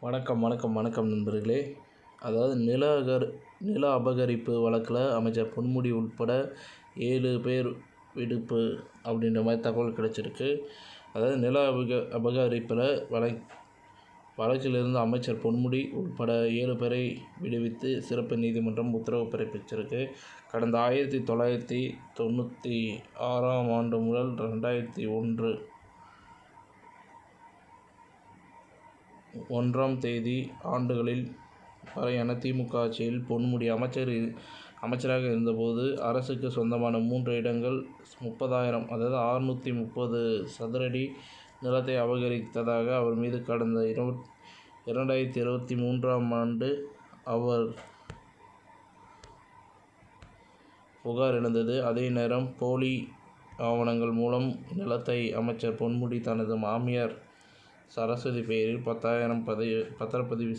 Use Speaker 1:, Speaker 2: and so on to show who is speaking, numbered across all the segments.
Speaker 1: வணக்கம் நண்பர்களே. அதாவது நில அபகரிப்பு வழக்கில் அமைச்சர் பொன்முடி உட்பட 7 பேர் விடுப்பு அப்படின்ற மாதிரி தகவல் கிடைச்சிருக்கு. அதாவது நில அபகரிப்பில் வழக்கிலிருந்து அமைச்சர் பொன்முடி உட்பட 7 பேரை விடுவித்து சிறப்பு நீதிமன்றம் உத்தரவு பிறப்பிச்சிருக்கு. கடந்த 1996ஆம் ஆண்டு முதல் 2001ஆம் ஆண்டுகளில் வரையான திமுக ஆட்சியில் பொன்முடி அமைச்சராக இருந்தபோது அரசுக்கு சொந்தமான 3 இடங்கள் 30,000 அதாவது 630 சதுரடி நிலத்தை அபகரித்ததாக அவர் மீது கடந்த 2023ஆம் ஆண்டு புகார் எழுந்தது. அதே நேரம் போலி ஆவணங்கள் மூலம் நிலத்தை அமைச்சர் பொன்முடி தனது மாமியார் சரஸ்வதி பெயரில் 10,000 பத்திரப்பதிவு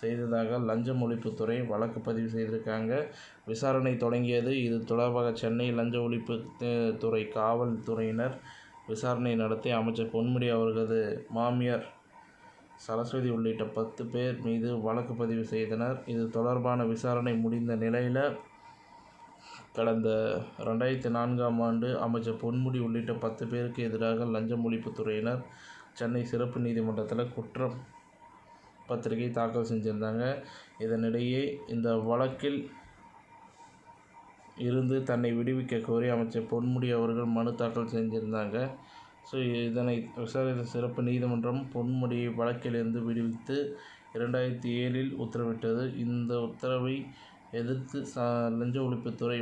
Speaker 1: செய்ததாக லஞ்ச ஒழிப்புத்துறை வழக்கு பதிவு செய்திருக்காங்க. விசாரணை தொடங்கியது. இது தொடர்பாக சென்னை லஞ்ச ஒழிப்பு துறை காவல்துறையினர் விசாரணை நடத்தி அமைச்சர் பொன்முடி, அவர்களது மாமியார் சரஸ்வதி உள்ளிட்ட 10 பேர் மீது வழக்கு பதிவு செய்தனர். இது தொடர்பான விசாரணை முடிந்த நிலையில் கடந்த 2004ஆம் ஆண்டு அமைச்சர் பொன்முடி உள்ளிட்ட 10 பேருக்கு எதிராக லஞ்ச ஒழிப்புத்துறையினர் சென்னை சிறப்பு நீதிமன்றத்தில் குற்றம் பத்திரிகை தாக்கல் செஞ்சுருந்தாங்க. இதனிடையே இந்த வழக்கில் இருந்து தன்னை விடுவிக்க கோரி அமைச்சர் பொன்முடி அவர்கள் மனு தாக்கல் செஞ்சுருந்தாங்க. இதனை விசாரித்த சிறப்பு நீதிமன்றம் பொன்முடியை வழக்கிலிருந்து விடுவித்து 2007இல் உத்தரவிட்டது. இந்த உத்தரவை எதிர்த்து லஞ்ச ஒழிப்புத்துறை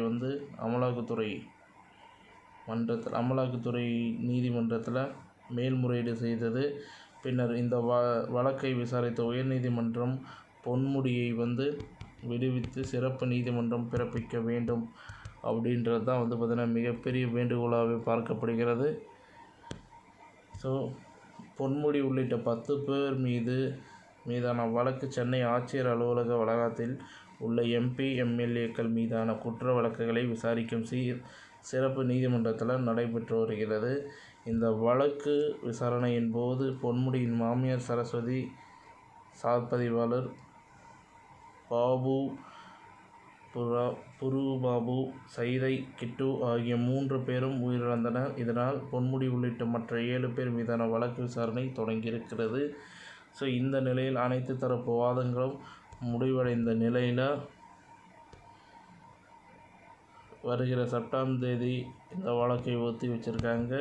Speaker 1: அமலாக்கத்துறை நீதிமன்றத்தில் மேல்முறையீடு செய்தது. பின்னர் இந்த வழக்கை விசாரித்த உயர்நீதிமன்றம் பொன்முடியை விடுவித்து சிறப்பு நீதிமன்றம் பிறப்பிக்க வேண்டும் அப்படின்றது தான் பார்த்திங்கன்னா மிகப்பெரிய வேண்டுகோளாகவே பார்க்கப்படுகிறது. பொன்முடி உள்ளிட்ட 10 பேர் மீதான வழக்கு சென்னை ஆட்சியர் அலுவலக வளாகத்தில் உள்ள MP, MLAக்கள் மீதான குற்ற வழக்குகளை விசாரிக்கும் சிறப்பு நீதிமன்றத்தில் நடைபெற்று வருகிறது. இந்த வழக்கு விசாரணையின் போது பொன்முடியின் மாமியார் சரஸ்வதி, சார்பதிவாளர் பாபு, புருபாபு, சைதை, கிட்டு ஆகிய 3 பேரும் உயிரிழந்தனர். இதனால் பொன்முடி உள்ளிட்ட மற்ற 7 பேர் மீதான வழக்கு விசாரணை தொடங்கியிருக்கிறது. இந்த நிலையில் அனைத்து தரப்பு வாதங்களும் முடிவடைந்த நிலையில் வருகிற செப்டம்பர் தேதி இந்த வழக்கை ஒத்தி வச்சுருக்காங்க.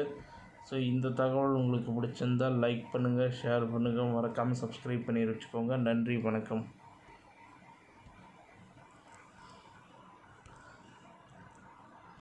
Speaker 1: இந்த தகவல் உங்களுக்கு பிடிச்சிருந்தால் லைக் பண்ணுங்கள், ஷேர் பண்ணுங்கள், மறக்காமல் சப்ஸ்கிரைப் பண்ணி வச்சுக்கோங்க. நன்றி, வணக்கம்.